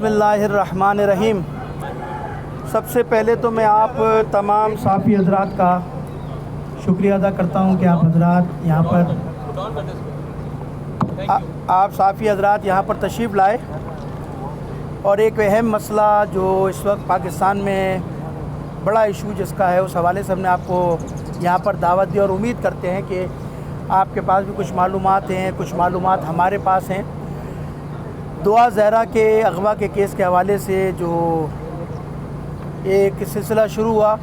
بسم اللہ الرحمن الرحیم۔ سب سے پہلے تو میں آپ تمام صحافی حضرات کا شکریہ ادا کرتا ہوں کہ آپ حضرات یہاں پر صحافی حضرات یہاں پر تشریف لائے اور ایک اہم مسئلہ جو اس وقت پاکستان میں بڑا ایشو جس کا ہے اس حوالے سے ہم نے آپ کو یہاں پر دعوت دی اور امید کرتے ہیں کہ آپ کے پاس بھی کچھ معلومات ہیں، کچھ معلومات ہمارے پاس ہیں۔ دعا زہرا کے اغوا کے کیس کے حوالے سے جو ایک سلسلہ شروع ہوا،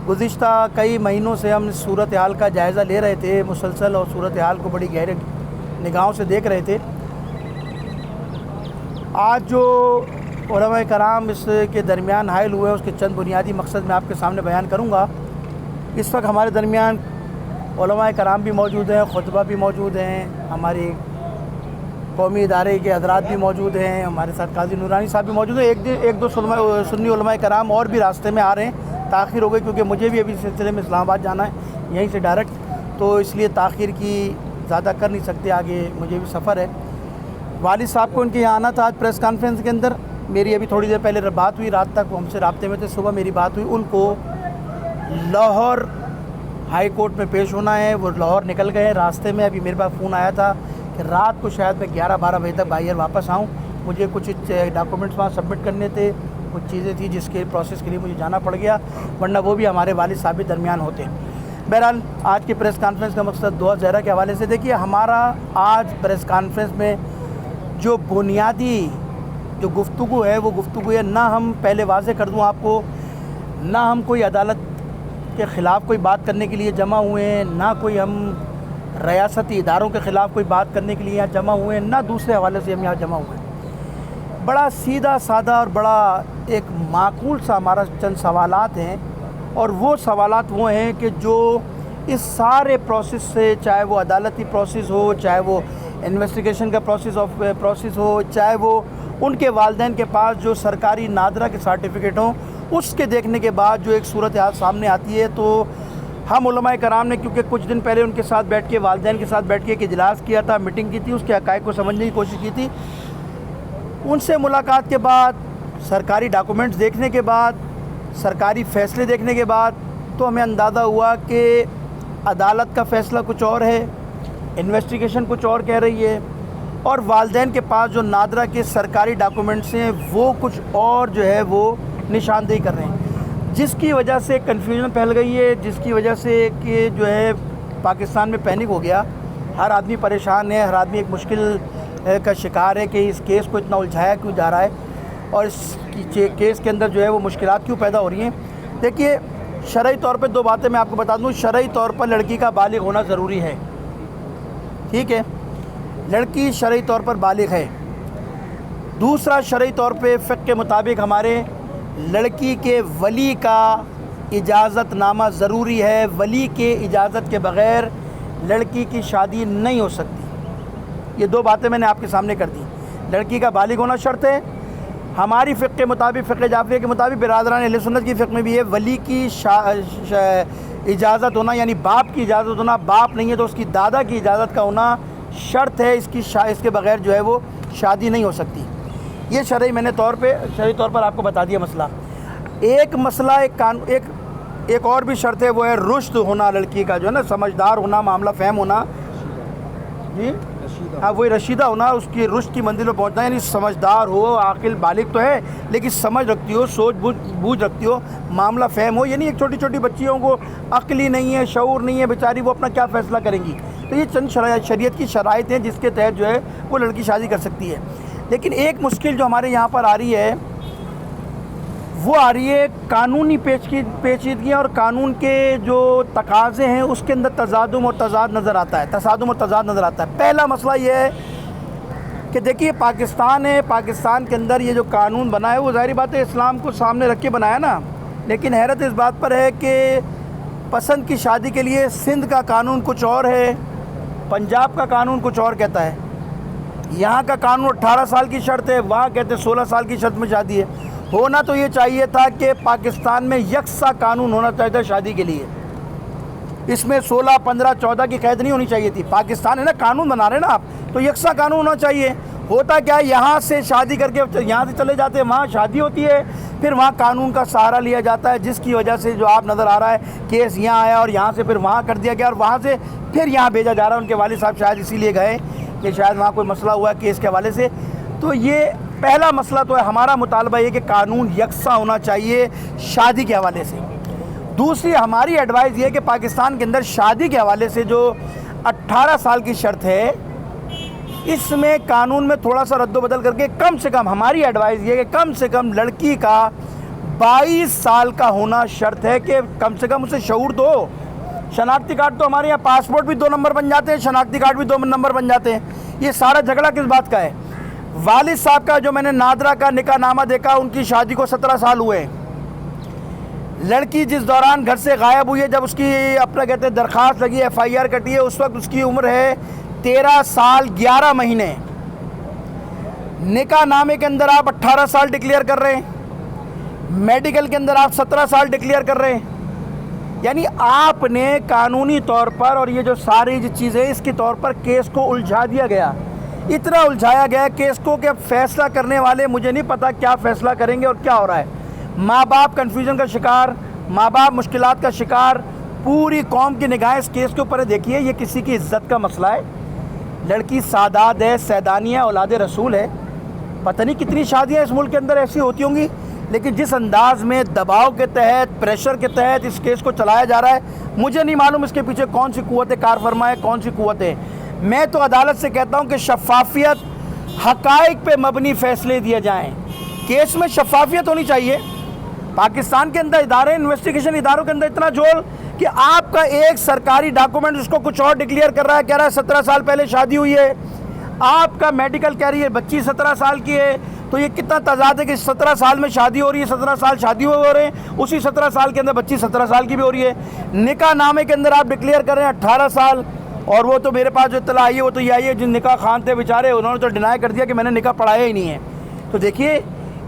گزشتہ کئی مہینوں سے ہم صورتحال کا جائزہ لے رہے تھے مسلسل، اور صورتحال کو بڑی گہرے نگاہوں سے دیکھ رہے تھے۔ آج جو علماء کرام اس کے درمیان حائل ہوئے اس کے چند بنیادی مقصد میں آپ کے سامنے بیان کروں گا۔ اس وقت ہمارے درمیان علماء کرام بھی موجود ہیں، خطبہ بھی موجود ہیں، ہماری قومی ادارے کے حضرات بھی موجود ہیں، ہمارے ساتھ قاضی نورانی صاحب بھی موجود ہیں۔ ایک دو سنی علماء کرام اور بھی راستے میں آ رہے ہیں، تاخیر ہو گئی کیونکہ مجھے بھی ابھی سلسلے میں اسلام آباد جانا ہے یہیں سے ڈائریکٹ، تو اس لیے تاخیر کی زیادہ کر نہیں سکتے، آگے مجھے بھی سفر ہے۔ والد صاحب کو ان کے یہاں آنا تھا آج پریس کانفرنس کے اندر، میری ابھی تھوڑی دیر پہلے بات ہوئی، رات تک وہ ہم سے رابطے میں تھے، صبح میری بات ہوئی، ان کو لاہور ہائی کورٹ میں پیش ہونا ہے، وہ لاہور نکل گئے ہیں۔ راستے میں ابھی میرے پاس فون آیا تھا کہ رات کو شاید میں 11-12 بجے تک باہر واپس آؤں، مجھے کچھ ڈاکومنٹس وہاں سبمٹ کرنے تھے، کچھ چیزیں تھیں جس کے پروسیس کے لیے مجھے جانا پڑ گیا، ورنہ وہ بھی ہمارے والد صاحب بھی درمیان ہوتے۔ بہرحال آج کے پریس کانفرنس کا مقصد دعا زہرا کے حوالے سے، دیکھیے ہمارا آج پریس کانفرنس میں جو بنیادی جو گفتگو ہے وہ گفتگو ہے، نہ ہم پہلے واضح کر دوں آپ کو، نہ ہم کوئی عدالت کے خلاف کوئی بات کرنے کے لیے جمع ہوئے ہیں، نہ کوئی ہم ریاستی اداروں کے خلاف کوئی بات کرنے کے لیے یہاں جمع ہوئے ہیں، نہ دوسرے حوالے سے ہم یہاں جمع ہوئے ہیں۔ بڑا سیدھا سادہ اور بڑا ایک معقول سا ہمارا چند سوالات ہیں، اور وہ سوالات وہ ہیں کہ جو اس سارے پروسیس سے، چاہے وہ عدالتی پروسیس ہو، چاہے وہ انویسٹیگیشن کا پروسیس ہو، چاہے وہ ان کے والدین کے پاس جو سرکاری نادرہ کے سرٹیفکیٹ ہوں، اس کے دیکھنے کے بعد جو ایک صورتحال سامنے آتی ہے، تو ہم علماء کرام نے کیونکہ کچھ دن پہلے ان کے ساتھ بیٹھ کے، والدین کے ساتھ بیٹھ کے ایک اجلاس کیا تھا، میٹنگ کی تھی، اس کے حقائق کو سمجھنے کی کوشش کی تھی۔ ان سے ملاقات کے بعد، سرکاری ڈاکومنٹس دیکھنے کے بعد، سرکاری فیصلے دیکھنے کے بعد، تو ہمیں اندازہ ہوا کہ عدالت کا فیصلہ کچھ اور ہے، انویسٹیگیشن کچھ اور کہہ رہی ہے، اور والدین کے پاس جو نادرہ کے سرکاری ڈاکومنٹس ہیں وہ کچھ اور جو ہے وہ نشاندہی کر رہے ہیں، جس کی وجہ سے کنفیوژن پھیل گئی ہے، جس کی وجہ سے کہ جو ہے پاکستان میں پینک ہو گیا، ہر آدمی پریشان ہے، ہر آدمی ایک مشکل کا شکار ہے کہ اس کیس کو اتنا الجھایا کیوں جا رہا ہے، اور اس کیس کے اندر جو ہے وہ مشکلات کیوں پیدا ہو رہی ہیں۔ دیکھیے شرعی طور پہ دو باتیں میں آپ کو بتا دوں، شرعی طور پر لڑکی کا بالغ ہونا ضروری ہے، ٹھیک ہے، لڑکی شرعی طور پر بالغ ہے۔ دوسرا، شرعی طور پہ فقہ کے مطابق ہمارے لڑکی کے ولی کا اجازت نامہ ضروری ہے، ولی کے اجازت کے بغیر لڑکی کی شادی نہیں ہو سکتی۔ یہ دو باتیں میں نے آپ کے سامنے کر دی۔ لڑکی کا بالغ ہونا شرط ہے، ہماری فقہ کے مطابق، فقہ جعفریہ کے مطابق، برادران اہل سنت کی فقہ میں بھی ہے، ولی کی اجازت ہونا، یعنی باپ کی اجازت ہونا، باپ نہیں ہے تو اس کی دادا کی اجازت کا ہونا شرط ہے، اس کے بغیر جو ہے وہ شادی نہیں ہو سکتی۔ یہ شرعی میں نے شرعی طور پر آپ کو بتا دیا مسئلہ۔ ایک مسئلہ ایک اور بھی شرط ہے، وہ ہے رشد ہونا لڑکی کا، جو ہے نا سمجھدار ہونا، معاملہ فہم ہونا، جی ہاں وہی رشیدہ ہونا، اس کی رشد کی منزل پہ پہنچنا، یعنی سمجھدار ہو، عاقل بالغ تو ہے لیکن سمجھ رکھتی ہو، سوچ بوجھ رکھتی ہو، معاملہ فہم ہو، یعنی ایک چھوٹی چھوٹی بچیوں کو عقل ہی نہیں ہے، شعور نہیں ہے بیچاری، وہ اپنا کیا فیصلہ کریں گی۔ تو یہ چند شریعت کی شرائط ہیں جس کے تحت جو ہے وہ لڑکی شادی کر سکتی ہے۔ لیکن ایک مشکل جو ہمارے یہاں پر آ رہی ہے وہ آ رہی ہے قانونی پیچیدگیاں اور قانون کے جو تقاضے ہیں اس کے اندر تصادم اور تضاد نظر آتا ہے۔ پہلا مسئلہ یہ ہے کہ دیکھیے پاکستان ہے، پاکستان کے اندر یہ جو قانون بنا ہے وہ ظاہری بات ہے اسلام کو سامنے رکھ کے بنایا نا، لیکن حیرت اس بات پر ہے کہ پسند کی شادی کے لیے سندھ کا قانون کچھ اور ہے، پنجاب کا قانون کچھ اور کہتا ہے، یہاں کا قانون 18 سال کی شرط ہے، وہاں کہتے ہیں 16 سال کی شرط میں شادی ہے۔ ہونا تو یہ چاہیے تھا کہ پاکستان میں یکساں قانون ہونا چاہیے تھا شادی کے لیے، اس میں 16، 15، 14 کی قید نہیں ہونی چاہیے تھی۔ پاکستان ہے نا، قانون بنا رہے ہیں نا آپ، تو یکساں قانون ہونا چاہیے۔ ہوتا کیا ہے, یہاں سے شادی کر کے یہاں سے چلے جاتے ہیں, وہاں شادی ہوتی ہے, پھر وہاں قانون کا سہارا لیا جاتا ہے, جس کی وجہ سے جو آپ نظر آ رہا ہے کیس یہاں آیا اور یہاں سے پھر وہاں کر دیا گیا اور وہاں سے پھر یہاں بھیجا جا رہا ہے. ان کے والد صاحب شاید اسی لیے گئے کہ شاید وہاں کوئی مسئلہ ہوا ہے کیس کے حوالے سے. تو یہ پہلا مسئلہ تو ہے, ہمارا مطالبہ یہ کہ قانون یکساں ہونا چاہیے شادی کے حوالے سے. دوسری ہماری ایڈوائز یہ ہے کہ پاکستان کے اندر شادی کے حوالے سے جو 18 سال کی شرط ہے, اس میں قانون میں تھوڑا سا رد و بدل کر کے کم سے کم, ہماری ایڈوائز یہ ہے کہ کم سے کم لڑکی کا 22 سال کا ہونا شرط ہے, کہ کم سے کم اسے شعور دو. شناختی کارڈ تو ہمارے یہاں پاسپورٹ بھی 2 نمبر بن جاتے ہیں, شناختی کارڈ بھی 2 نمبر بن جاتے ہیں. یہ سارا جھگڑا کس بات کا ہے؟ والد صاحب کا جو میں نے نادرہ کا نکاح نامہ دیکھا, ان کی شادی کو 17 سال ہوئے. لڑکی جس دوران گھر سے غائب ہوئی ہے, جب اس کی اپنا کہتے ہیں درخواست لگی, FIR کٹی ہے, اس وقت اس کی عمر ہے 13 سال 11 مہینے. نکاح نامے کے اندر آپ 18 سال ڈکلیئر کر رہے ہیں, میڈیکل کے اندر آپ 17 سال ڈکلیئر کر رہے ہیں. یعنی آپ نے قانونی طور پر, اور یہ جو ساری جو چیزیں اس کے طور پر کیس کو الجھا دیا گیا, اتنا الجھایا گیا کیس کو کہ اب فیصلہ کرنے والے مجھے نہیں پتا کیا فیصلہ کریں گے اور کیا ہو رہا ہے. ماں باپ کنفیوژن کا شکار, ماں باپ مشکلات کا شکار, پوری قوم کی نگاہیں اس کیس کے اوپر ہے. دیکھیے یہ کسی کی عزت کا مسئلہ ہے. لڑکی سادات ہے, سیدانی ہے, اولاد رسول ہے. پتہ نہیں کتنی شادیاں اس ملک کے اندر ایسی ہوتی ہوں گی, لیکن جس انداز میں دباؤ کے تحت, پریشر کے تحت اس کیس کو چلایا جا رہا ہے, مجھے نہیں معلوم اس کے پیچھے کون سی قوت کار فرما ہے, کون سی قوت ہے. میں تو عدالت سے کہتا ہوں کہ شفافیت, حقائق پہ مبنی فیصلے دیے جائیں. کیس میں شفافیت ہونی چاہیے. پاکستان کے اندر ادارے, انویسٹیگیشن اداروں کے اندر اتنا جول کہ آپ کا ایک سرکاری ڈاکومنٹ اس کو کچھ اور ڈکلیئر کر رہا ہے, کہہ رہا ہے 17 سال پہلے شادی ہوئی ہے. آپ کا میڈیکل کہہ رہی ہے بچی 17 سال کی ہے. تو یہ کتنا تضاد ہے کہ 17 سال میں شادی ہو رہی ہے, 17 سال شادی ہو رہے ہیں, اسی 17 سال کے اندر بچی 17 سال کی بھی ہو رہی ہے. نکاح نامے کے اندر آپ ڈکلیئر کر رہے ہیں 18 سال, اور وہ تو میرے پاس جو اطلاع آئی ہے وہ تو یہ آئی ہے جن نکاح خان تھے بیچارے, انہوں نے تو ڈینائی کر دیا کہ میں نے نکاح پڑھایا ہی نہیں ہے. تو دیکھیے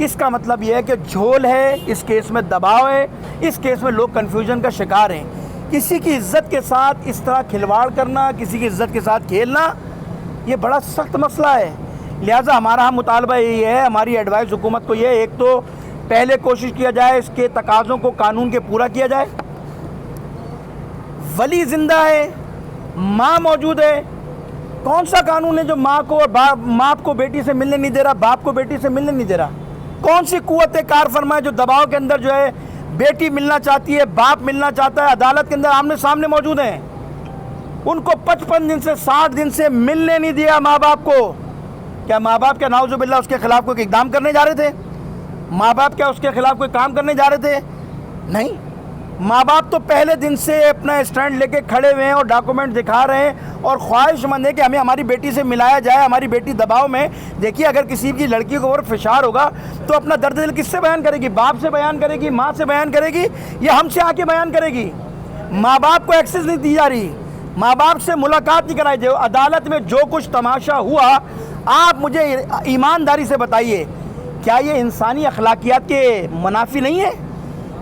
اس کا مطلب یہ ہے کہ جھول ہے, اس کیس میں دباؤ ہے, اس کیس میں لوگ کنفیوژن کا شکار ہیں. کسی کی عزت کے ساتھ اس طرح کھلواڑ کرنا, کسی کی عزت کے ساتھ کھیلنا, یہ بڑا سخت مسئلہ ہے. لہٰذا ہمارا مطالبہ یہی ہے, ہماری ایڈوائز حکومت کو یہ, ایک تو پہلے کوشش کیا جائے اس کے تقاضوں کو قانون کے پورا کیا جائے. ولی زندہ ہے, ماں موجود ہے, کون سا قانون ہے جو ماں کو باپ کو بیٹی سے ملنے نہیں دے رہا, باپ کو بیٹی سے ملنے نہیں دے رہا؟ کون سی قوت کار فرما ہے جو دباؤ کے اندر جو ہے بیٹی ملنا چاہتی ہے, باپ ملنا چاہتا ہے, عدالت کے اندر آمنے سامنے موجود ہیں, ان کو 55 دن سے 60 دن سے ملنے نہیں دیا ماں باپ کو؟ کیا ماں باپ کیا نعوذ باللہ اس کے خلاف کوئی اقدام کرنے جا رہے تھے؟ ماں باپ کیا اس کے خلاف کوئی کام کرنے جا رہے تھے؟ نہیں. ماں باپ تو پہلے دن سے اپنا اسٹینڈ لے کے کھڑے ہوئے ہیں اور ڈاکومنٹ دکھا رہے ہیں اور خواہش مند ہے کہ ہمیں ہماری بیٹی سے ملایا جائے, ہماری بیٹی دباؤ میں. دیکھیے اگر کسی کی لڑکی کو اور فشار ہوگا تو اپنا درد دل کس سے بیان کرے گی؟ باپ سے بیان کرے گی, ماں سے بیان کرے گی, یا ہم سے آ کے بیان کرے گی؟ ماں باپ کو ایکسیس نہیں دی جا رہی, ماں باپ سے ملاقات نہیں کرائی. جو عدالت میں جو کچھ تماشا ہوا, آپ مجھے ایمانداری سے بتائیے, کیا یہ انسانی اخلاقیات کے منافی نہیں ہے؟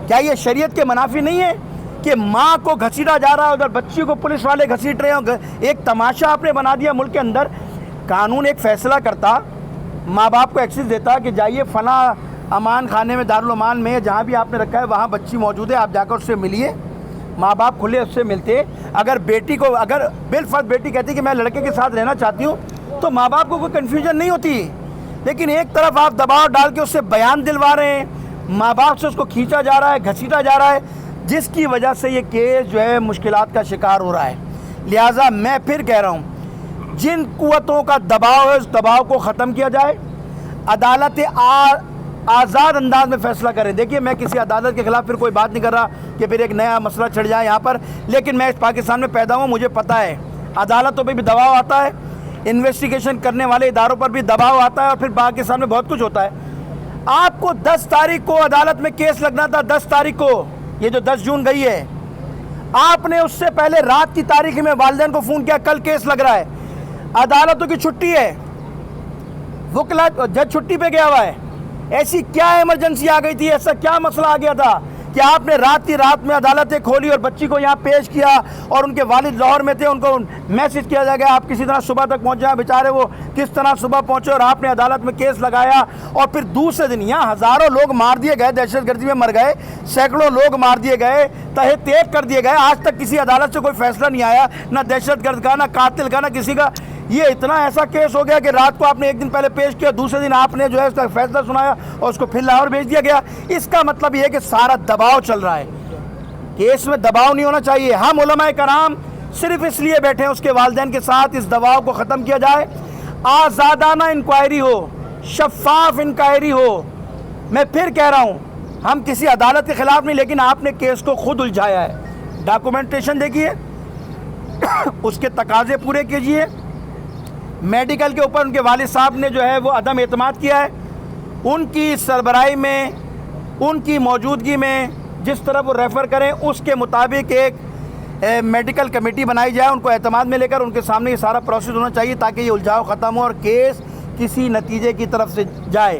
کیا یہ شریعت کے منافی نہیں ہے کہ ماں کو گھسیٹا جا رہا ہے, ادھر بچی کو پولیس والے گھسیٹ رہے ہیں؟ ایک تماشا آپ نے بنا دیا ملک کے اندر. قانون ایک فیصلہ کرتا, ماں باپ کو ایکسیس دیتا کہ جائیے فلاں امان خانے میں, دارالامان میں, جہاں بھی آپ نے رکھا ہے وہاں بچی موجود ہے, آپ جا کر اس سے ملیے. ماں باپ کھلے اس سے ملتے. اگر بیٹی کو, اگر بالفرض بیٹی کہتی کہ میں لڑکے کے ساتھ رہنا چاہتی ہوں, تو ماں باپ کو کوئی کنفیوژن نہیں ہوتی. لیکن ایک طرف آپ دباؤ ڈال کے اس سے بیان دلوا رہے ہیں, ماں باپ سے اس کو کھینچا جا رہا ہے, گھسیٹا جا رہا ہے, جس کی وجہ سے یہ کیس جو ہے مشکلات کا شکار ہو رہا ہے. لہٰذا میں پھر کہہ رہا ہوں, جن قوتوں کا دباؤ ہے اس دباؤ کو ختم کیا جائے. عدالتیں آزاد انداز میں فیصلہ کریں. دیکھیے میں کسی عدالت کے خلاف پھر کوئی بات نہیں کر رہا کہ پھر ایک نیا مسئلہ چڑھ جائے یہاں پر, لیکن میں اس پاکستان میں پیدا ہوں, مجھے پتہ ہے عدالتوں پہ بھی دباؤ آتا ہے, انویسٹیگیشن کرنے والے اداروں پر بھی دباؤ آتا ہے, اور پھر پاکستان میں بہت کچھ ہوتا ہے. آپ کو 10 تاریخ کو عدالت میں کیس لگنا تھا, 10 تاریخ کو, یہ جو 10 جون گئی ہے, آپ نے اس سے پہلے رات کی تاریخ میں والدین کو فون کیا کل کیس لگ رہا ہے. عدالتوں کی چھٹی ہے, وکلا جج چھٹی پہ گیا ہوا ہے. ایسی کیا ایمرجنسی آ گئی تھی, ایسا کیا مسئلہ آ گیا تھا کہ آپ نے رات کی رات میں عدالتیں کھولی اور بچی کو یہاں پیش کیا اور ان کے والد لاہور میں تھے, ان کو میسج کیا جا گیا آپ کسی طرح صبح تک پہنچ جائیں. بیچارے وہ کس طرح صبح پہنچے اور آپ نے عدالت میں کیس لگایا, اور پھر دوسرے دن یہاں ہزاروں لوگ مار دیے گئے, دہشت گردی میں مر گئے, سینکڑوں لوگ مار دیے گئے, تہہ تیگ کر دیے گئے. آج تک کسی عدالت سے کوئی فیصلہ نہیں آیا, نہ دہشت گرد کا, نہ قاتل کا, نہ کسی کا. یہ اتنا ایسا کیس ہو گیا کہ رات کو آپ نے ایک دن پہلے پیش کیا, دوسرے دن آپ نے جو ہے اس کا فیصلہ سنایا اور اس کو پھر لاہور بھیج دیا گیا. اس کا مطلب یہ ہے کہ سارا دباؤ چل رہا ہے. کیس میں دباؤ نہیں ہونا چاہیے. ہم علماء کرام صرف اس لیے بیٹھے ہیں اس کے والدین کے ساتھ اس دباؤ کو ختم کیا جائے, آزادانہ انکوائری ہو, شفاف انکوائری ہو. میں پھر کہہ رہا ہوں ہم کسی عدالت کے خلاف نہیں, لیکن آپ نے کیس کو خود الجھایا ہے. ڈاکومنٹیشن دیکھیے, اس کے تقاضے پورے کیجیے. میڈیکل کے اوپر ان کے والد صاحب نے جو ہے وہ عدم اعتماد کیا ہے, ان کی سربراہی میں, ان کی موجودگی میں جس طرح وہ ریفر کریں اس کے مطابق ایک میڈیکل کمیٹی بنائی جائے, ان کو اعتماد میں لے کر ان کے سامنے یہ سارا پروسیس ہونا چاہیے تاکہ یہ الجھاؤ ختم ہو اور کیس کسی نتیجے کی طرف سے جائے.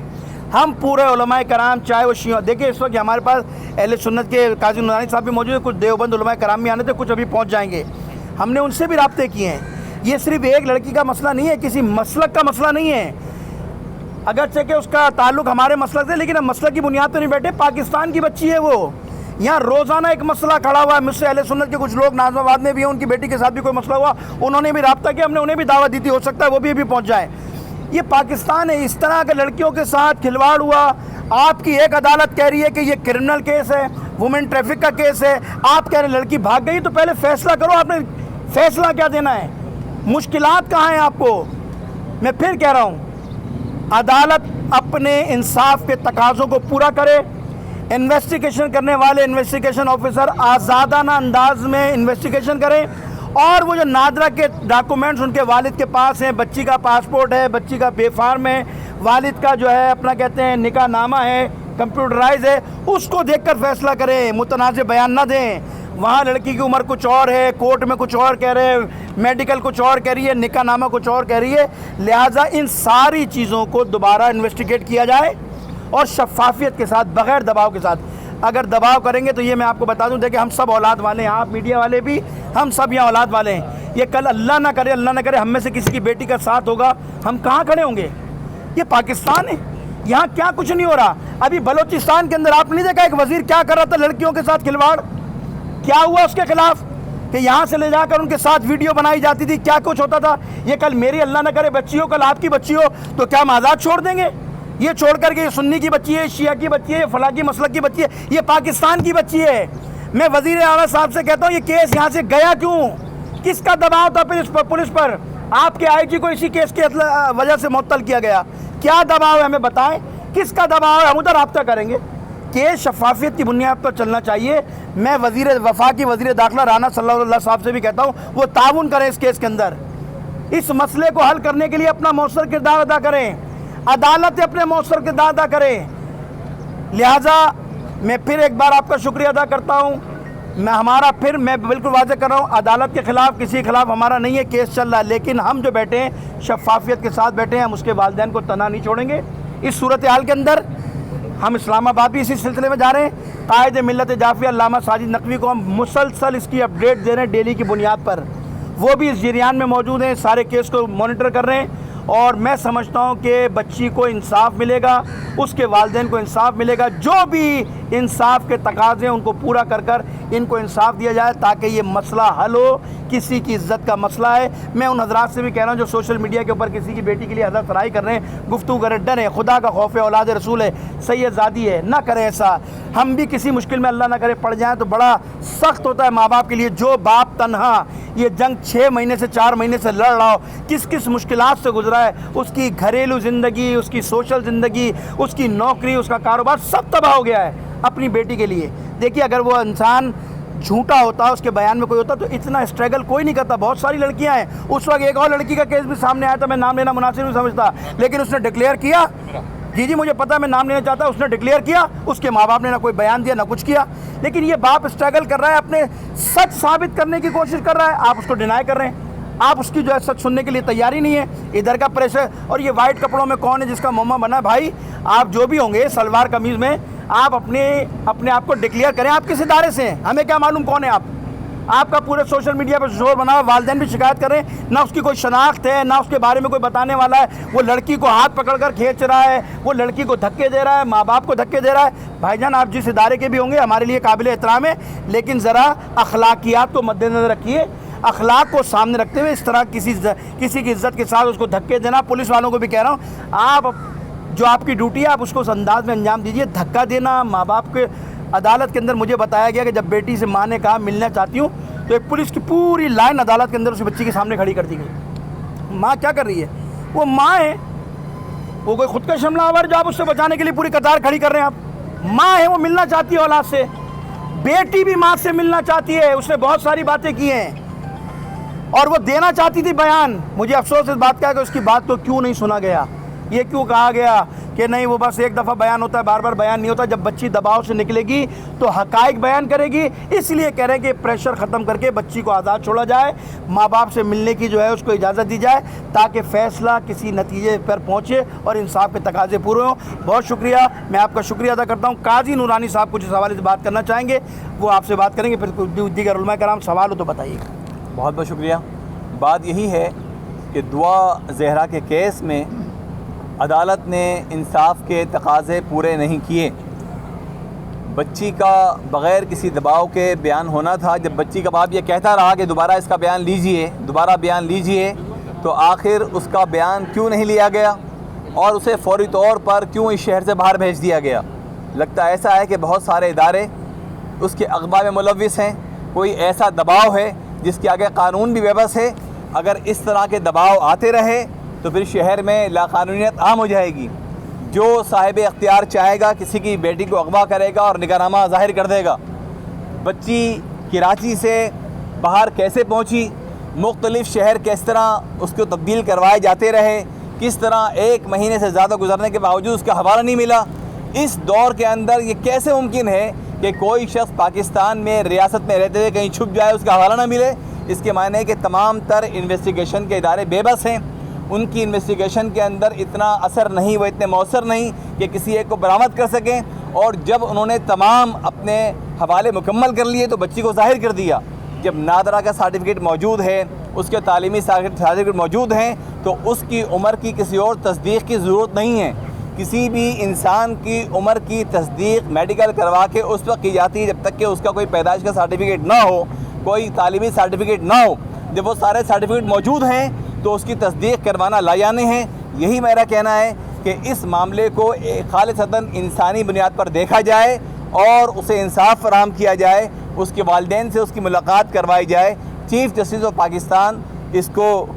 ہم پورے علماء کرام چاہے وہ شیعہ, دیکھیں اس وقت ہمارے پاس اہل سنت کے قاضی نورانی صاحب بھی موجود ہیں, کچھ دیوبند علماء کرام بھی آنے تھے, کچھ ابھی پہنچ جائیں گے. ہم نے ان سے بھی رابطے کیے ہیں. یہ صرف ایک لڑکی کا مسئلہ نہیں ہے, کسی مسلک کا مسئلہ نہیں ہے, اگرچہ کہ اس کا تعلق ہمارے مسلک سے, لیکن ہم مسلک کی بنیاد پہ نہیں بیٹھے. پاکستان کی بچی ہے وہ, یہاں روزانہ ایک مسئلہ کھڑا ہوا ہے. مجھ سے اہل سنت کے کچھ لوگ نازم آباد میں بھی ہیں, ان کی بیٹی کے ساتھ بھی کوئی مسئلہ ہوا, انہوں نے بھی رابطہ کیا, ہم نے انہیں بھی دعوت دی تھی, ہو سکتا ہے وہ بھی ابھی پہنچ جائیں. یہ پاکستان ہے. اس طرح کے لڑکیوں کے ساتھ کھلواڑ ہوا. آپ کی ایک عدالت کہہ رہی ہے کہ یہ کرمنل کیس ہے, وومن ٹریفک کا کیس ہے, آپ کہہ رہے ہیں لڑکی بھاگ گئی, تو پہلے فیصلہ کرو. آپ نے فیصلہ کیا دینا ہے؟ مشکلات کہاں ہیں آپ کو؟ میں پھر کہہ رہا ہوں عدالت اپنے انصاف کے تقاضوں کو پورا کرے. انویسٹیگیشن کرنے والے انویسٹیگیشن آفیسر آزادانہ انداز میں انویسٹیگیشن کریں, اور وہ جو نادرہ کے ڈاکومنٹس ان کے والد کے پاس ہیں, بچی کا پاسپورٹ ہے, بچی کا بے فارم ہے, والد کا جو ہے اپنا کہتے ہیں نکاح نامہ ہے, کمپیوٹرائز ہے, اس کو دیکھ کر فیصلہ کریں, متنازع بیان نہ دیں. وہاں لڑکی کی عمر کچھ اور ہے, کورٹ میں کچھ اور کہہ رہے ہیں, میڈیکل کچھ اور کہہ رہی ہے, نکاح نامہ کچھ اور کہہ رہی ہے. لہٰذا ان ساری چیزوں کو دوبارہ انویسٹیگیٹ کیا جائے اور شفافیت کے ساتھ, بغیر دباؤ کے ساتھ. اگر دباؤ کریں گے تو یہ میں آپ کو بتا دوں, دیکھیں ہم سب اولاد والے ہیں, آپ میڈیا والے بھی, ہم سب یہاں اولاد والے ہیں. یہ کل اللہ نہ کرے ہم میں سے کسی کی بیٹی کا ساتھ ہوگا, ہم کہاں کھڑے ہوں گے؟ یہ پاکستان ہے, یہاں کیا کچھ نہیں ہو رہا. ابھی بلوچستان کے اندر آپ نے دیکھا ایک وزیر کیا کر رہا تھا لڑکیوں کے ساتھ کھلواڑ, کیا ہوا اس کے خلاف کہ یہاں سے لے جا کر ان کے ساتھ ویڈیو بنائی جاتی تھی, کیا کچھ ہوتا تھا. یہ کل میری اللہ نہ کرے بچی ہو, کل آپ کی بچی ہو, تو کیا ہم آزاد چھوڑ دیں گے؟ یہ چھوڑ کر کے یہ سنی کی بچی ہے, شیعہ کی بچی ہے, یہ فلاں کی مسلک کی بچی ہے, یہ پاکستان کی بچی ہے. میں وزیر اعلیٰ صاحب سے کہتا ہوں یہ کیس یہاں سے گیا کیوں؟ کس کا دباؤ تھا پھر اس پر, پولیس پر؟ آپ کے آئی جی کو اسی کیس کی وجہ سے معطل کیا گیا. کیا دباؤ ہے ہمیں بتائیں, کس کا دباؤ ہے؟ ہم ادھر رابطہ کریں گے. کیس شفافیت کی بنیاد پر چلنا چاہیے. میں وفاقی وزیر داخلہ رانا صلی اللہ صاحب سے بھی کہتا ہوں وہ تعاون کریں اس کیس کے اندر, اس مسئلے کو حل کرنے کے لیے اپنا مؤثر کردار ادا کریں, عدالتیں اپنے مؤثر کردار ادا کریں. لہٰذا میں پھر ایک بار آپ کا شکریہ ادا کرتا ہوں. میں بالکل واضح کر رہا ہوں, عدالت کے خلاف کسی کے خلاف ہمارا نہیں ہے, کیس چل رہا ہے, لیکن ہم جو بیٹھے ہیں شفافیت کے ساتھ بیٹھے ہیں, ہم اس کے والدین کو تنہا نہیں چھوڑیں گے. اس صورتحال کے اندر ہم اسلام آباد بھی اسی سلسلے میں جا رہے ہیں. قائد ملت جعفریہ علامہ ساجد نقوی کو ہم مسلسل اس کی اپڈیٹ دے رہے ہیں ڈیلی کی بنیاد پر, وہ بھی اس جریان میں موجود ہیں, سارے کیس کو مانیٹر کر رہے ہیں. اور میں سمجھتا ہوں کہ بچی کو انصاف ملے گا, اس کے والدین کو انصاف ملے گا. جو بھی انصاف کے تقاضے ہیں ان کو پورا کر کر ان کو انصاف دیا جائے تاکہ یہ مسئلہ حل ہو. کسی کی عزت کا مسئلہ ہے. میں ان حضرات سے بھی کہہ رہا ہوں جو سوشل میڈیا کے اوپر کسی کی بیٹی کے لیے حضرت فرائی کر رہے ہیں, گفتگو کریں, ڈریں, خدا کا خوف ہے, اولاد رسول ہے, سید زادی ہے, نہ کریں ایسا. ہم بھی کسی مشکل میں اللہ نہ کرے پڑ جائیں تو بڑا سخت ہوتا ہے ماں باپ کے لیے. جو باپ تنہا یہ جنگ 6 مہینے سے 4 مہینے سے لڑ رہا ہو, کس مشکلات سے گزرا ہے, اس کی گھریلو زندگی, اس کی سوشل زندگی, اس کی نوکری, اس کا کاروبار سب تباہ ہو گیا ہے اپنی بیٹی کے لیے. دیکھیے اگر وہ انسان جھوٹا ہوتا, اس کے بیان میں کوئی ہوتا تو اتنا اسٹرگل کوئی نہیں کرتا. بہت ساری لڑکیاں ہیں. اس وقت ایک اور لڑکی کا کیس بھی سامنے آیا تھا, میں نام لینا مناسب نہیں سمجھتا, لیکن اس نے ڈکلیئر کیا. جی مجھے پتا, میں نام لینا چاہتا, اس نے ڈکلیئر کیا. اس کے ماں باپ نے نہ کوئی بیان دیا نہ کچھ کیا. لیکن یہ باپ اسٹرگل کر رہا ہے, اپنے سچ ثابت کرنے کی کوشش کر رہا ہے, آپ اس کو ڈینائی کر رہے ہیں. آپ اس کی جو ہے سچ سننے کے لیے تیاری نہیں ہے. ادھر کا پریشر, اور یہ وائٹ کپڑوں میں کون ہے جس کا موما بنا ہے؟ بھائی آپ جو بھی ہوں گے سلوار قمیض میں, آپ اپنے آپ کو ڈکلیئر کریں. آپ کس ادارے سے ہیں؟ ہمیں کیا معلوم کون ہے آپ کا پورے سوشل میڈیا پر زور بنا. والدین بھی شکایت کر رہے ہیں, نہ اس کی کوئی شناخت ہے, نہ اس کے بارے میں کوئی بتانے والا ہے. وہ لڑکی کو ہاتھ پکڑ کر کھینچ رہا ہے, وہ لڑکی کو دھکے دے رہا ہے, ماں باپ کو دھکے دے رہا ہے. بھائی جان, آپ جس ادارے کے بھی ہوں گے ہمارے لیے قابل احترام ہے, لیکن ذرا اخلاقیات کو مد نظر رکھیے. اخلاق کو سامنے رکھتے ہوئے اس طرح کسی کی عزت کے ساتھ اس کو دھکے دینا. پولیس والوں کو بھی کہہ رہا ہوں, آپ جو آپ کی ڈیوٹی ہے آپ اس کو اس انداز میں انجام دیجیے. دھکا دینا ماں باپ کے, عدالت کے اندر مجھے بتایا گیا کہ جب بیٹی سے ماں نے کہا ملنا چاہتی ہوں, تو ایک پولیس کی پوری لائن عدالت کے اندر اس بچی کے سامنے کھڑی کر دی گئی. ماں کیا کر رہی ہے؟ وہ ماں ہے, وہ کوئی خود کا حملہ آور جو آپ اس سے بچانے کے لیے پوری قطار کھڑی کر رہے ہیں. آپ ماں ہے, وہ ملنا چاہتی ہے اولاد سے. بیٹی بھی ماں سے ملنا چاہتی ہے, اس نے بہت ساری باتیں کی ہیں اور وہ دینا چاہتی تھی بیان. مجھے افسوس اس بات کا ہے کہ اس کی بات کو کیوں نہیں سنا گیا. یہ کیوں کہا گیا کہ نہیں وہ بس ایک دفعہ بیان ہوتا ہے, بار بار بیان نہیں ہوتا. جب بچی دباؤ سے نکلے گی تو حقائق بیان کرے گی. اس لیے کہہ رہے ہیں کہ پریشر ختم کر کے بچی کو آزاد چھوڑا جائے, ماں باپ سے ملنے کی جو ہے اس کو اجازت دی جائے, تاکہ فیصلہ کسی نتیجے پر پہنچے اور انصاف کے تقاضے پورے ہوں. بہت شکریہ, میں آپ کا شکریہ ادا کرتا ہوں. قاضی نورانی صاحب کچھ اس حوالے سے بات کرنا چاہیں گے, وہ آپ سے بات کریں گے. پھر دیگر علماء کرام سوال ہو تو بتائیے. بہت بہت شکریہ. بات یہی ہے کہ دعا زہرا کے کیس میں عدالت نے انصاف کے تقاضے پورے نہیں کیے. بچی کا بغیر کسی دباؤ کے بیان ہونا تھا. جب بچی کا باپ یہ کہتا رہا کہ دوبارہ اس کا بیان لیجئے, تو آخر اس کا بیان کیوں نہیں لیا گیا اور اسے فوری طور پر کیوں اس شہر سے باہر بھیج دیا گیا؟ لگتا ایسا ہے کہ بہت سارے ادارے اس کے اغوا میں ملوث ہیں. کوئی ایسا دباؤ ہے جس کے آگے قانون بھی بے بس ہے. اگر اس طرح کے دباؤ آتے رہے تو پھر شہر میں لاقانونیت عام ہو جائے گی. جو صاحب اختیار چاہے گا کسی کی بیٹی کو اغوا کرے گا اور نگرانامہ ظاہر کر دے گا. بچی کراچی سے باہر کیسے پہنچی, مختلف شہر کس طرح اس کو تبدیل کروائے جاتے رہے, کس طرح 1 مہینے سے زیادہ گزرنے کے باوجود اس کا حوالہ نہیں ملا. اس دور کے اندر یہ کیسے ممکن ہے کہ کوئی شخص پاکستان میں ریاست میں رہتے ہوئے کہیں چھپ جائے, اس کا حوالہ نہ ملے؟ اس کے معنی ہے کہ تمام تر انویسٹیگیشن کے ادارے بے بس ہیں. ان کی انویسٹیگیشن کے اندر اتنا اثر نہیں, وہ اتنے مؤثر نہیں کہ کسی ایک کو برآمد کر سکیں. اور جب انہوں نے تمام اپنے حوالے مکمل کر لیے تو بچی کو ظاہر کر دیا. جب نادرہ کا سرٹیفکیٹ موجود ہے, اس کے تعلیمی سرٹیفکیٹ موجود ہیں, تو اس کی عمر کی کسی اور تصدیق کی ضرورت نہیں ہے. کسی بھی انسان کی عمر کی تصدیق میڈیکل کروا کے اس وقت کی جاتی ہے جب تک کہ اس کا کوئی پیدائش کا سرٹیفکیٹ نہ ہو, کوئی تعلیمی سرٹیفکیٹ نہ ہو. جب وہ سارے سرٹیفکیٹ موجود ہیں تو اس کی تصدیق کروانا لایعنی ہے. یہی میرا کہنا ہے کہ اس معاملے کو خالصتاً انسانی بنیاد پر دیکھا جائے اور اسے انصاف فراہم کیا جائے. اس کے والدین سے اس کی ملاقات کروائی جائے. چیف جسٹس آف پاکستان اس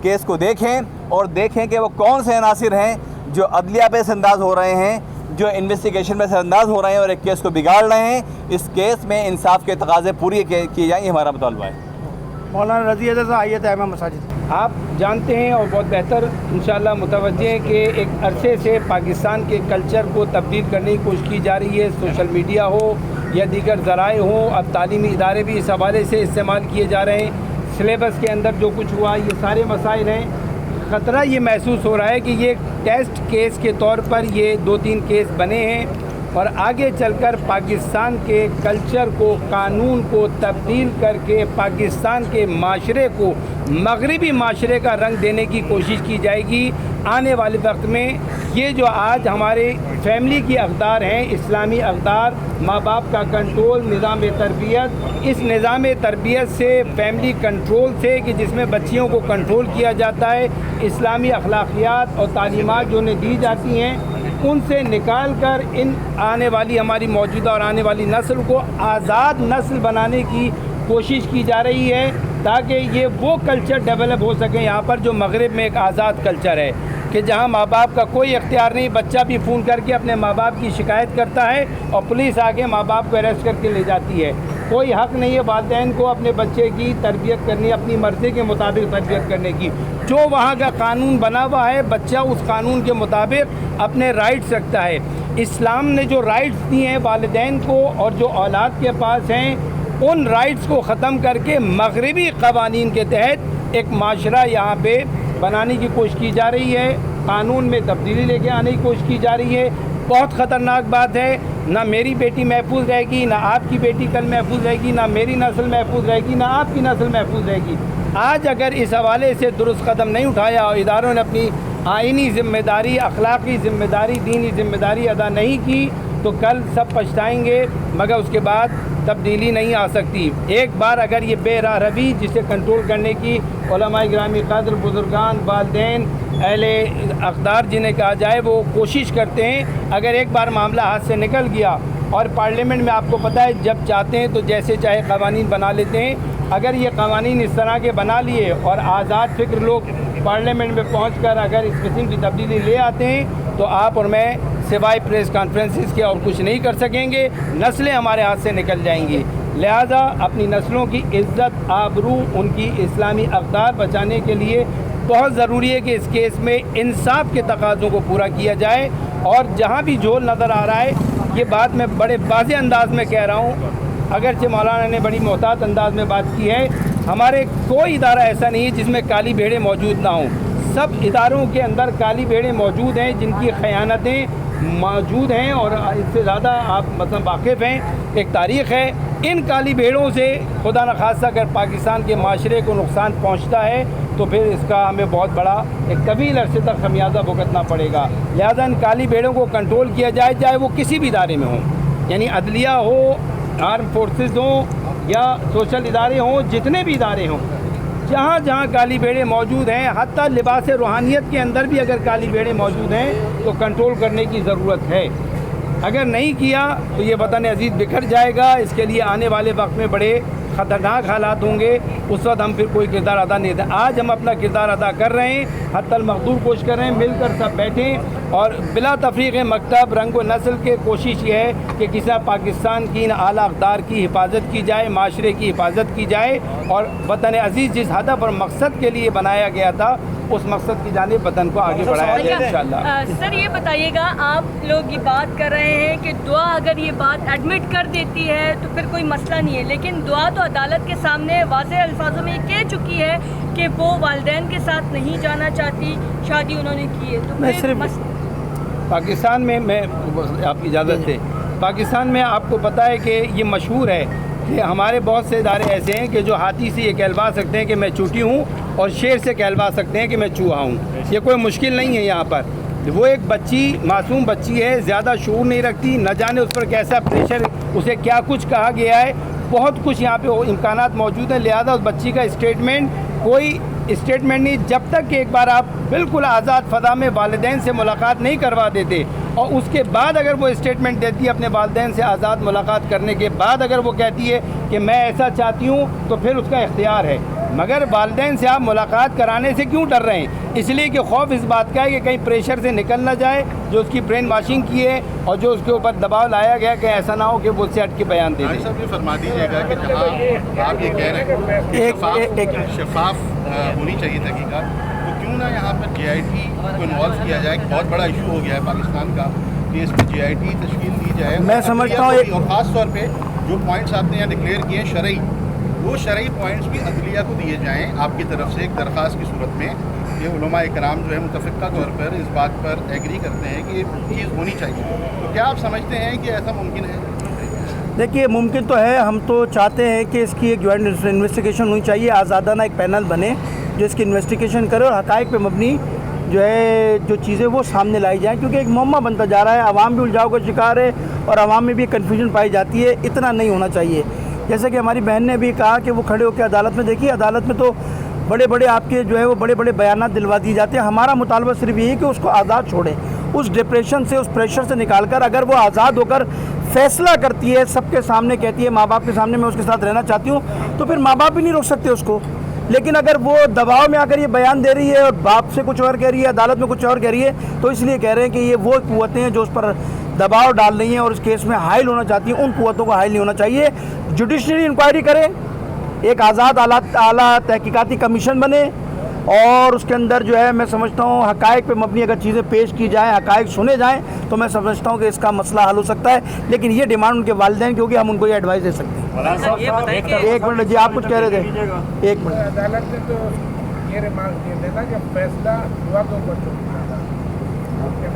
کیس کو دیکھیں اور دیکھیں کہ وہ کون سے عناصر ہیں جو عدلیہ پہ سر انداز ہو رہے ہیں, جو انویسٹیگیشن میں سر انداز ہو رہے ہیں اور ایک کیس کو بگاڑ رہے ہیں. اس کیس میں انصاف کے تقاضے پورے کیے جائیں, یہ ہمارا مطالبہ ہے. مولانا رضی صاحب, آئیے تھا امام مساجد. آپ جانتے ہیں اور بہت بہتر انشاءاللہ متوجہ ہیں کہ ایک عرصے سے پاکستان کے کلچر کو تبدیل کرنے کی کوشش کی جا رہی ہے. سوشل میڈیا ہو یا دیگر ذرائع ہوں, اب تعلیمی ادارے بھی اس حوالے سے استعمال کیے جا رہے ہیں. سلیبس کے اندر جو کچھ ہوا, یہ سارے مسائل ہیں. خطرہ یہ محسوس ہو رہا ہے کہ یہ ٹیسٹ کیس کے طور پر یہ 2-3 کیس بنے ہیں اور آگے چل کر پاکستان کے کلچر کو, قانون کو تبدیل کر کے پاکستان کے معاشرے کو مغربی معاشرے کا رنگ دینے کی کوشش کی جائے گی. آنے والے وقت میں یہ جو آج ہمارے فیملی کی اقدار ہیں, اسلامی اقدار, ماں باپ کا کنٹرول, نظام تربیت, اس نظام تربیت سے, فیملی کنٹرول سے کہ جس میں بچیوں کو کنٹرول کیا جاتا ہے, اسلامی اخلاقیات اور تعلیمات جو انہیں دی جاتی ہیں ان سے نکال کر ان آنے والی ہماری موجودہ اور آنے والی نسل کو آزاد نسل بنانے کی کوشش کی جا رہی ہے, تاکہ یہ وہ کلچر ڈیولپ ہو سکے یہاں پر جو مغرب میں ایک آزاد کلچر ہے, کہ جہاں ماں باپ کا کوئی اختیار نہیں. بچہ بھی فون کر کے اپنے ماں باپ کی شکایت کرتا ہے اور پولیس آ کے ماں باپ کو اریسٹ کر کے لے جاتی ہے. کوئی حق نہیں ہے والدین کو اپنے بچے کی تربیت کرنی, اپنی مرضی کے مطابق تربیت کرنے کی. جو وہاں کا قانون بنا ہوا ہے بچہ اس قانون کے مطابق اپنے رائٹس رکھتا ہے. اسلام نے جو رائٹس دیے ہیں والدین کو اور جو اولاد کے پاس ہیں, ان رائٹس کو ختم کر کے مغربی قوانین کے تحت ایک معاشرہ یہاں پہ بنانے کی کوشش کی جا رہی ہے. قانون میں تبدیلی لے کے آنے کی کوشش کی جا رہی ہے. بہت خطرناک بات ہے. نہ میری بیٹی محفوظ رہے گی، نہ آپ کی بیٹی کل محفوظ رہے گی، نہ میری نسل محفوظ رہے گی، نہ آپ کی نسل محفوظ رہے گی. آج اگر اس حوالے سے درست قدم نہیں اٹھایا اور اداروں نے اپنی آئینی ذمہ داری، اخلاقی ذمہ داری، دینی ذمہ داری ادا نہیں کی تو کل سب پچھتائیں گے، مگر اس کے بعد تبدیلی نہیں آ سکتی. ایک بار اگر یہ بے راہ روی جسے کنٹرول کرنے کی علماء گرامی قدر، بزرگان، والدین، اہل اقدار جنہیں کہا جائے وہ کوشش کرتے ہیں، اگر ایک بار معاملہ ہاتھ سے نکل گیا اور پارلیمنٹ میں آپ کو پتہ ہے جب چاہتے ہیں تو جیسے چاہے قوانین بنا لیتے ہیں. اگر یہ قوانین اس طرح کے بنا لیے اور آزاد فکر لوگ پارلیمنٹ میں پہنچ کر اگر اس قسم کی تبدیلی لے آتے ہیں تو آپ اور میں سوائے پریس کانفرنسز کے اور کچھ نہیں کر سکیں گے. نسلیں ہمارے ہاتھ سے نکل جائیں گی. لہذا اپنی نسلوں کی عزت، آبرو، ان کی اسلامی اقدار بچانے کے لیے بہت ضروری ہے کہ اس کیس میں انصاف کے تقاضوں کو پورا کیا جائے. اور جہاں بھی جھول نظر آ رہا ہے، یہ بات میں بڑے واضح انداز میں کہہ رہا ہوں، اگرچہ مولانا نے بڑی محتاط انداز میں بات کی ہے، ہمارے کوئی ادارہ ایسا نہیں ہے جس میں کالی بھیڑیں موجود نہ ہوں. سب اداروں کے اندر کالی بھیڑیں موجود ہیں جن کی خیانتیں موجود ہیں اور اس سے زیادہ آپ مثلا واقف ہیں. ایک تاریخ ہے. ان کالی بھیڑوں سے خدا نخواستہ اگر پاکستان کے معاشرے کو نقصان پہنچتا ہے تو پھر اس کا ہمیں بہت بڑا ایک طویل عرصے تک خمیازہ بھگتنا پڑے گا. لہذا ان کالی بھیڑوں کو کنٹرول کیا جائے، چاہے وہ کسی بھی ادارے میں ہوں، یعنی عدلیہ ہو، آرم فورسز ہوں یا سوشل ادارے ہوں، جتنے بھی ادارے ہوں، جہاں جہاں کالی بھیڑیں موجود ہیں، حتیٰ لباس روحانیت کے اندر بھی اگر کالی بھیڑیں موجود ہیں تو کنٹرول کرنے کی ضرورت ہے. اگر نہیں کیا تو یہ وطن عزیز بکھر جائے گا. اس کے لیے آنے والے وقت میں بڑے خطرناک حالات ہوں گے. اس وقت ہم پھر کوئی کردار ادا نہیں کرتے. آج ہم اپنا کردار ادا کر رہے ہیں، حتی المقدور کوشش کر رہے ہیں، مل کر سب بیٹھیں اور بلا تفریق مکتب، رنگ و نسل کے کوشش یہ ہے کہ کسی پاکستان کی ان اعلیٰ اقدار کی حفاظت کی جائے، معاشرے کی حفاظت کی جائے اور وطن عزیز جس ہدف اور مقصد کے لیے بنایا گیا تھا اس مقصد کی جانب وطن کو آگے بڑھایا جائے انشاءاللہ. سر یہ بتائیے گا، آپ لوگ یہ بات کر رہے ہیں کہ دعا اگر یہ بات ایڈمٹ کر دیتی ہے تو پھر کوئی مسئلہ نہیں ہے، لیکن دعا تو عدالت کے سامنے واضح الفاظوں میں یہ کہہ چکی ہے کہ وہ والدین کے ساتھ نہیں جانا چاہتی، شادی انہوں نے کی ہے. تو میں پھر صرف پاکستان میں آپ کی اجازت ہے، پاکستان میں آپ کو پتہ ہے کہ یہ مشہور ہے کہ ہمارے بہت سے ادارے ایسے ہیں کہ جو ہاتھی سے یہ کہلوا سکتے ہیں کہ میں چوٹی ہوں اور شیر سے کہلوا سکتے ہیں کہ میں چوہا ہوں. یہ کوئی مشکل نہیں ہے. یہاں پر وہ ایک بچی، معصوم بچی ہے، زیادہ شعور نہیں رکھتی، نہ جانے اس پر کیسا پریشر، اسے کیا کچھ کہا گیا ہے، بہت کچھ یہاں پہ امکانات موجود ہیں. لہذا اس بچی کا اسٹیٹمنٹ کوئی اسٹیٹمنٹ نہیں جب تک کہ ایک بار آپ بالکل آزاد فضا میں والدین سے ملاقات نہیں کروا دیتے اور اس کے بعد اگر وہ اسٹیٹمنٹ دیتی ہے اپنے والدین سے آزاد ملاقات کرنے کے بعد اگر وہ کہتی ہے کہ میں ایسا چاہتی ہوں تو پھر اس کا اختیار ہے. مگر والدین سے آپ ملاقات کرانے سے کیوں ڈر رہے ہیں؟ اس لیے کہ خوف اس بات کا ہے کہ کہیں پریشر سے نکل نہ جائے جو اس کی برین واشنگ کی ہے اور جو اس کے اوپر دباؤ لایا گیا کہ ایسا نہ ہو کہ وہ اس سے ہٹ کے بیان دے دیں. صاحب یہ فرما دیجیے گا کہ جہاں آپ یہ کہہ رہے ہیں کہ شفاف ہونی چاہیے تحقیقات، تو کیوں نہ یہاں پر جے آئی ٹی کو انوالو کیا جائے؟ ایک بہت بڑا ایشو ہو گیا ہے پاکستان کا کہ اس میں جے آئی ٹی تشکیل دی جائے. میں سمجھتا ہوں اور خاص طور پہ جو پوائنٹس آپ نے یہاں ڈکلیئر کیے ہیں شرعی، وہ شرعی پوائنٹس بھی عدلیہ کو دیے جائیں آپ کی طرف سے ایک درخواست کی صورت میں. یہ علماء کرام جو ہے متفقہ طور پر اس بات پر ایگری کرتے ہیں کہ یہ چیز ہونی چاہیے. تو کیا آپ سمجھتے ہیں کہ ایسا ممکن ہے؟ دیکھیے ممکن تو ہے. ہم تو چاہتے ہیں کہ اس کی ایک جوائنٹ انویسٹیگیشن ہونی چاہیے، آزادانہ ایک پینل بنے جو اس کی انویسٹیگیشن کرے اور حقائق پہ مبنی جو ہے جو چیزیں وہ سامنے لائی جائیں، کیونکہ ایک معمہ بنتا جا رہا ہے. عوام بھی الجھاؤ کا شکار ہے اور عوام میں بھی کنفیوژن پائی جاتی ہے. اتنا نہیں ہونا چاہیے. جیسے کہ ہماری بہن نے بھی کہا کہ وہ کھڑے ہو کے عدالت میں دیکھیے، عدالت میں تو بڑے بڑے آپ کے جو ہے وہ بڑے بڑے بیانات دلوا دیے جاتے ہیں. ہمارا مطالبہ صرف یہی ہے کہ اس کو آزاد چھوڑیں، اس ڈپریشن سے، اس پریشر سے نکال کر اگر وہ آزاد ہو کر فیصلہ کرتی ہے، سب کے سامنے کہتی ہے، ماں باپ کے سامنے میں اس کے ساتھ رہنا چاہتی ہوں، تو پھر ماں باپ بھی نہیں روک سکتے اس کو. لیکن اگر وہ دباؤ میں آ کر یہ بیان دے رہی ہے اور باپ سے کچھ اور کہہ رہی ہے، عدالت میں کچھ اور کہہ رہی ہے، تو اس لیے کہہ رہے ہیں کہ یہ وہ قوتیں ہیں جو اس پر دباؤ ڈال رہی ہیں اور اس کیس میں حائل ہونا چاہتی ہیں. ان قوتوں کو حائل نہیں ہونا چاہیے. جوڈیشری انکوائری کرے، ایک آزاد اعلیٰ تحقیقاتی کمیشن بنے اور اس کے اندر جو ہے میں سمجھتا ہوں حقائق پہ مبنی اگر چیزیں پیش کی جائیں، حقائق سنے جائیں، تو میں سمجھتا ہوں کہ اس کا مسئلہ حل ہو سکتا ہے. لیکن یہ ڈیمانڈ ان کے والدین کی ہوگی، ہم ان کو یہ ایڈوائز دے سکتے ہیں. ایک منٹ جی، آپ کچھ کہہ رہے تھے. ایک منٹ. عدالت نے تو یہ ریمارک دیے تھے نا کہ فیصلہ ہوا تو اوپر چھوڑ دیا تھا کہ